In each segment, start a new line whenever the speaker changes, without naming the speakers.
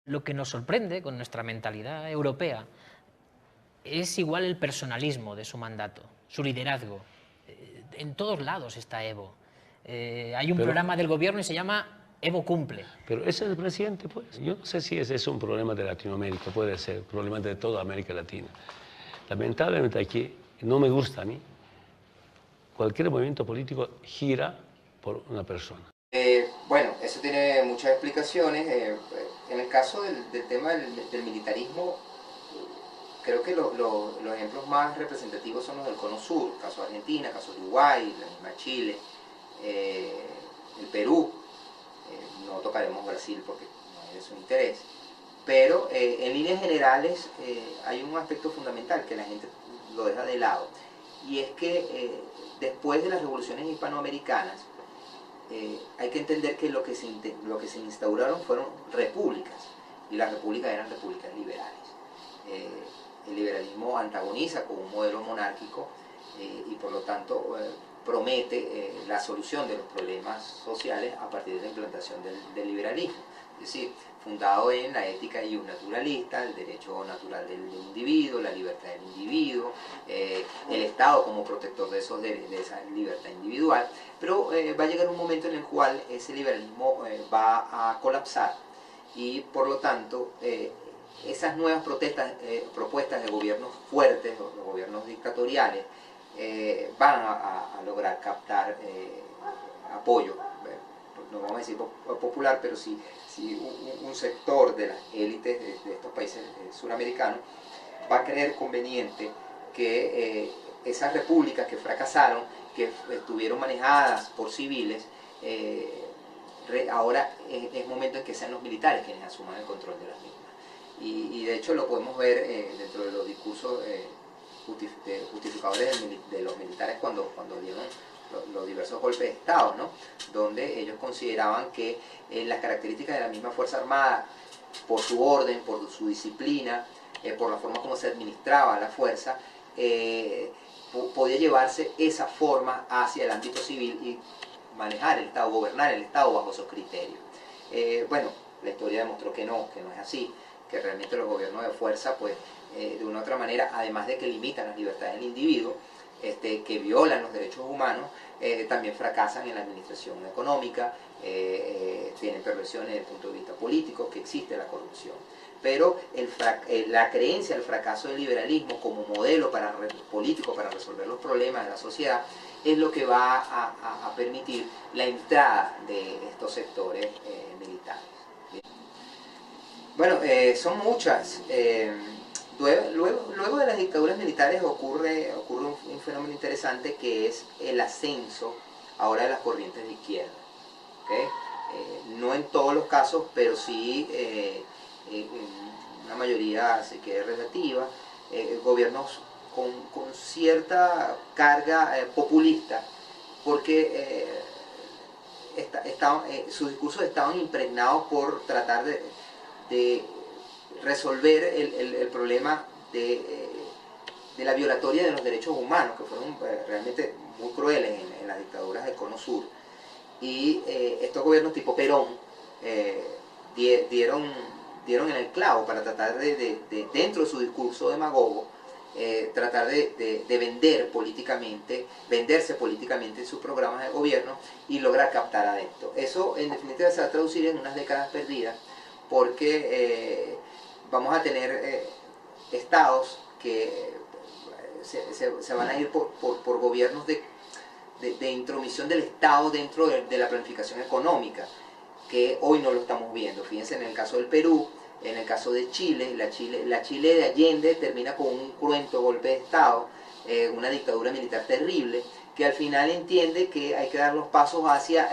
Lo que nos sorprende con nuestra mentalidad europea es igual el personalismo de su mandato, su liderazgo. En todos lados está Evo. Hay un programa del gobierno y se llama Evo cumple.
Pero ese es el presidente, pues. Yo no sé si ese es un problema de Latinoamérica, puede ser, problema de toda América Latina. Lamentablemente aquí, no me gusta a mí, cualquier movimiento político gira por una persona.
Bueno, eso tiene muchas explicaciones. En el caso del tema del militarismo, creo que los ejemplos más representativos son los del Cono Sur, caso de Argentina, caso de Uruguay, la misma Chile, el Perú. No tocaremos Brasil porque no es de su interés. Pero en líneas generales hay un aspecto fundamental que la gente lo deja de lado. Y es que después de las revoluciones hispanoamericanas, hay que entender que lo que se instauraron fueron repúblicas, y las repúblicas eran repúblicas liberales. El liberalismo antagoniza con un modelo monárquico y por lo tanto promete la solución de los problemas sociales a partir de la implantación del liberalismo. Es decir, fundado en la ética naturalista, el derecho natural del individuo, la libertad del individuo, el Estado como protector de esa libertad individual, pero va a llegar un momento en el cual ese liberalismo va a colapsar y por lo tanto esas nuevas propuestas de gobiernos fuertes, los gobiernos dictatoriales, van a lograr captar apoyo, no vamos a decir popular, pero sí un sector de las élites de estos países suramericanos va a creer conveniente que esas repúblicas que fracasaron, que estuvieron manejadas por civiles, ahora es momento en que sean los militares quienes asuman el control de las mismas. Y de hecho lo podemos ver dentro de los discursos justificadores de los militares cuando dieron los diversos golpes de Estado, ¿no? Donde ellos consideraban que las características de la misma Fuerza Armada, por su orden, por su disciplina, por la forma como se administraba la fuerza, podía llevarse esa forma hacia el ámbito civil y manejar el Estado, gobernar el Estado bajo esos criterios. Bueno, la historia demostró que no es así, que realmente los gobiernos de fuerza, pues, de una u otra manera, además de que limitan las libertades del individuo, que violan los derechos humanos, también fracasan en la administración económica, tienen perversiones desde el punto de vista político, que existe la corrupción. Pero la creencia del fracaso del liberalismo como modelo político para resolver los problemas de la sociedad es lo que va a permitir la entrada de estos sectores militares. Bueno, son muchas. Luego de las dictaduras militares ocurre un fenómeno interesante, que es el ascenso ahora de las corrientes de izquierda. ¿Okay? No en todos los casos, pero sí una mayoría se queda relativa, gobiernos con cierta carga populista, porque sus discursos estaban impregnados por tratar de resolver el problema de la violatoria de los derechos humanos, que fueron realmente muy crueles en las dictaduras del Cono Sur. Y estos gobiernos tipo Perón dieron en el clavo para tratar dentro de su discurso demagogo, tratar de venderse políticamente en sus programas de gobierno y lograr captar adeptos. Eso en definitiva se va a traducir en unas décadas perdidas, porque vamos a tener estados que se van a ir por gobiernos de intromisión del Estado dentro de la planificación económica, que hoy no lo estamos viendo. Fíjense en el caso del Perú, en el caso de Chile, la Chile de Allende termina con un cruento golpe de Estado, una dictadura militar terrible, que al final entiende que hay que dar los pasos hacia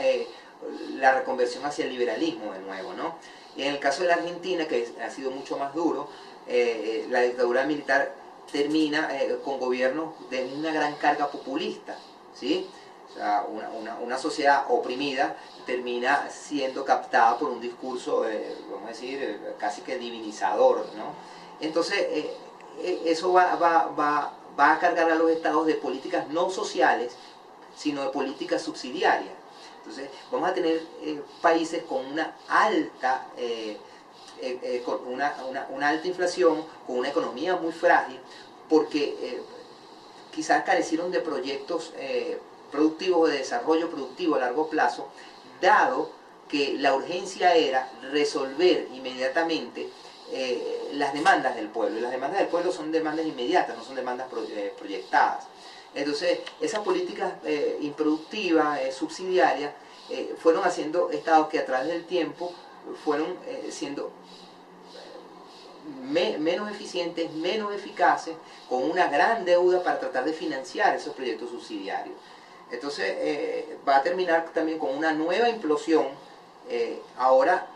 la reconversión hacia el liberalismo de nuevo, ¿no? Y en el caso de la Argentina, que ha sido mucho más duro, la dictadura militar termina con gobiernos de una gran carga populista, ¿sí? O sea, una sociedad oprimida termina siendo captada por un discurso, vamos a decir, casi que divinizador, ¿no? Entonces, eso va a cargar a los estados de políticas no sociales, sino de políticas subsidiarias. Entonces, vamos a tener países con una alta con una alta inflación, con una economía muy frágil, porque quizás carecieron de proyectos productivos o de desarrollo productivo a largo plazo, dado que la urgencia era resolver inmediatamente las demandas del pueblo. Y las demandas del pueblo son demandas inmediatas, no son demandas proyectadas. Entonces, esas políticas improductivas, subsidiarias, fueron haciendo estados que a través del tiempo fueron siendo menos eficientes, menos eficaces, con una gran deuda para tratar de financiar esos proyectos subsidiarios. Entonces va a terminar también con una nueva implosión, ahora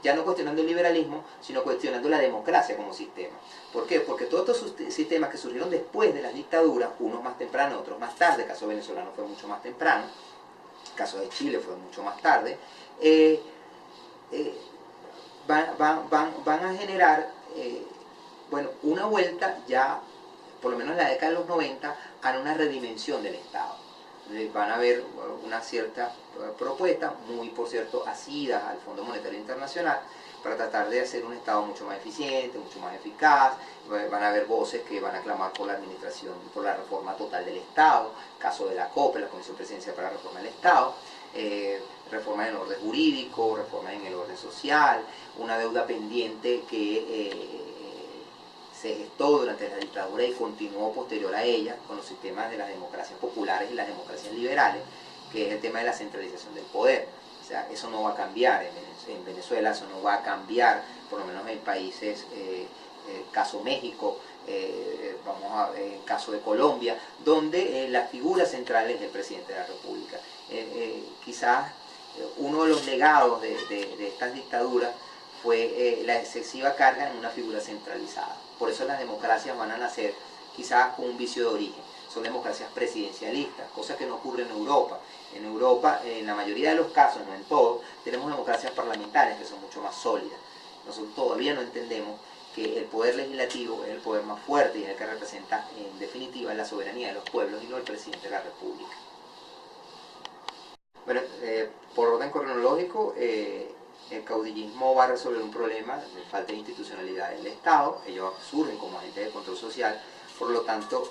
ya no cuestionando el liberalismo, sino cuestionando la democracia como sistema. ¿Por qué? Porque todos estos sistemas que surgieron después de las dictaduras, unos más temprano, otros más tarde, el caso venezolano fue mucho más temprano, el caso de Chile fue mucho más tarde, van a generar bueno, una vuelta ya, por lo menos en la década de los 90, a una redimensión del Estado. Van a haber una cierta propuesta, muy por cierto asidas al Fondo Monetario Internacional, para tratar de hacer un Estado mucho más eficiente, mucho más eficaz. Van a haber voces que van a clamar por la administración, por la reforma total del Estado, caso de la COPE, la Comisión Presidencial para la Reforma del Estado, reforma en el orden jurídico, reforma en el orden social, una deuda pendiente que se gestó durante la dictadura y continuó posterior a ella con los sistemas de las democracias populares y las democracias liberales, que es el tema de la centralización del poder. O sea, eso no va a cambiar en Venezuela, eso no va a cambiar, por lo menos en países, caso México, caso de Colombia, donde la figura central es el presidente de la República. Quizás uno de los legados de estas dictaduras fue la excesiva carga en una figura centralizada. Por eso las democracias van a nacer quizás con un vicio de origen. Son democracias presidencialistas, cosa que no ocurre en Europa. En Europa, en la mayoría de los casos, no en todos, tenemos democracias parlamentarias que son mucho más sólidas. Nosotros todavía no entendemos que el poder legislativo es el poder más fuerte y es el que representa en definitiva la soberanía de los pueblos y no el presidente de la República. Bueno, por orden cronológico, el caudillismo va a resolver un problema de falta de institucionalidad del Estado. Ellos surgen como agentes de control social, por lo tanto,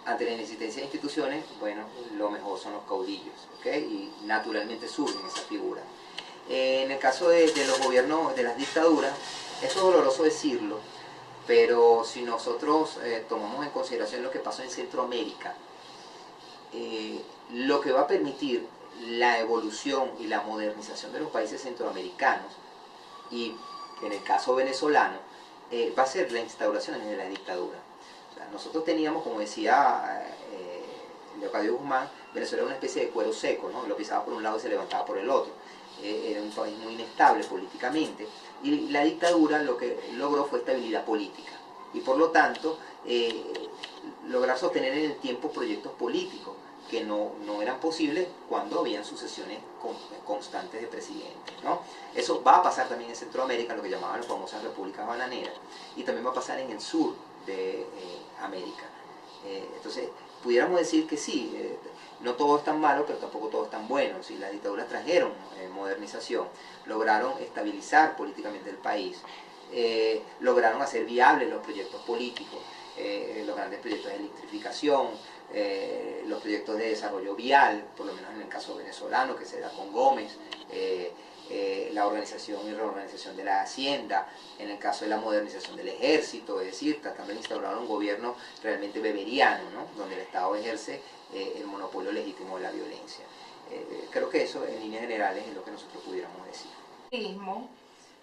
ante la inexistencia de instituciones, bueno, lo mejor son los caudillos, ¿okay? Y naturalmente surgen esas figuras. En el caso de los gobiernos, de las dictaduras, eso es doloroso decirlo, pero si nosotros tomamos en consideración lo que pasó en Centroamérica, lo que va a permitir la evolución y la modernización de los países centroamericanos, y en el caso venezolano, va a ser la instauración de la dictadura. O sea, nosotros teníamos, como decía Leocadio Guzmán, Venezuela era una especie de cuero seco, ¿no? Lo pisaba por un lado y se levantaba por el otro. Era un país muy inestable políticamente, y la dictadura lo que logró fue estabilidad política, y por lo tanto lograr sostener en el tiempo proyectos políticos que no eran posibles cuando habían sucesiones constantes de presidentes, ¿no? Eso va a pasar también en Centroamérica, lo que llamaban las famosas repúblicas bananeras, y también va a pasar en el sur de América. Entonces, pudiéramos decir que sí, no todo es tan malo, pero tampoco todo es tan bueno. Si las dictaduras trajeron modernización, lograron estabilizar políticamente el país, lograron hacer viables los proyectos políticos, los grandes proyectos de electrificación, los proyectos de desarrollo vial, por lo menos en el caso venezolano, que se da con Gómez, la organización y reorganización de la hacienda, en el caso de la modernización del ejército, es decir, tratando de instaurar un gobierno realmente beberiano, ¿no? Donde el Estado ejerce el monopolio legítimo de la violencia. Creo que eso en líneas generales es lo que nosotros pudiéramos decir.
El populismo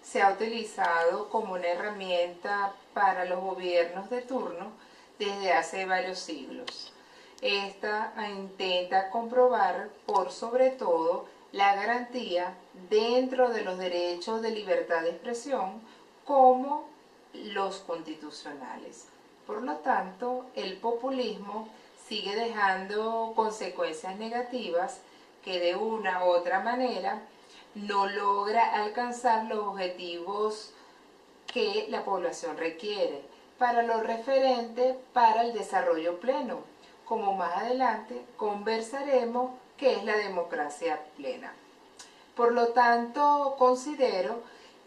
se ha utilizado como una herramienta para los gobiernos de turno desde hace varios siglos. Esta intenta comprobar, por sobre todo, la garantía dentro de los derechos de libertad de expresión como los constitucionales. Por lo tanto, el populismo sigue dejando consecuencias negativas que de una u otra manera no logra alcanzar los objetivos que la población requiere para lo referente para el desarrollo pleno, como más adelante conversaremos qué es la democracia plena. Por lo tanto, considero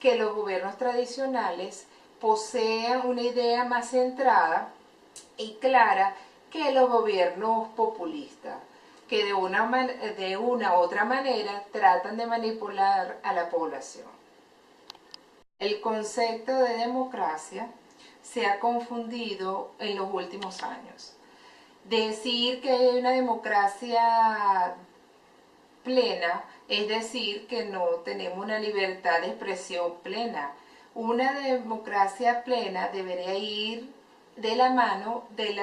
que los gobiernos tradicionales posean una idea más centrada y clara que los gobiernos populistas, que de una u otra manera tratan de manipular a la población. El concepto de democracia se ha confundido en los últimos años. Decir que hay una democracia plena es decir que no tenemos una libertad de expresión plena. Una democracia plena debería ir de la mano de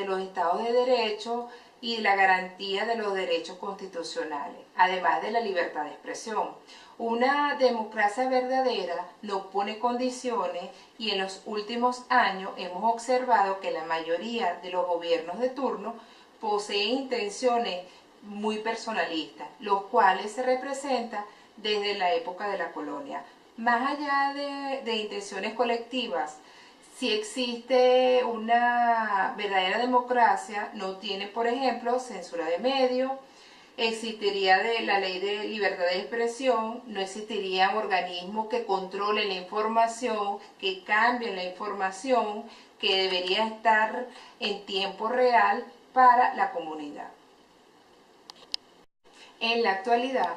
los estados de derecho y de la garantía de los derechos constitucionales, además de la libertad de expresión. Una democracia verdadera no pone condiciones y en los últimos años hemos observado que la mayoría de los gobiernos de turno poseen intenciones muy personalistas, los cuales se representan desde la época de la colonia. Más allá de intenciones colectivas, si existe una verdadera democracia, no tiene, por ejemplo, censura de medios, existiría la ley de libertad de expresión, no existirían organismos que controlen la información, que cambien la información, que debería estar en tiempo real para la comunidad. En la actualidad,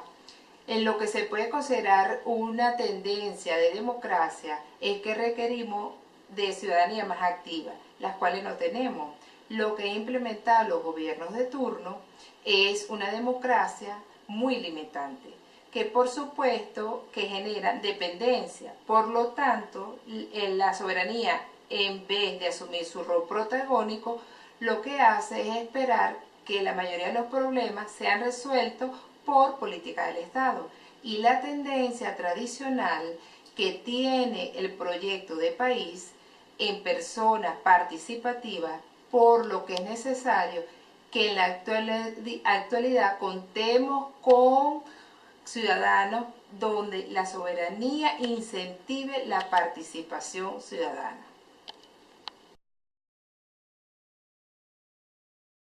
en lo que se puede considerar una tendencia de democracia es que requerimos de ciudadanía más activa, las cuales no tenemos. Lo que han implementado los gobiernos de turno es una democracia muy limitante, que por supuesto que genera dependencia. Por lo tanto, la soberanía, en vez de asumir su rol protagónico, lo que hace es esperar que la mayoría de los problemas sean resueltos por política del Estado. Y la tendencia tradicional que tiene el proyecto de país en personas participativas, por lo que es necesario que en la actualidad contemos con ciudadanos donde la soberanía incentive la participación ciudadana.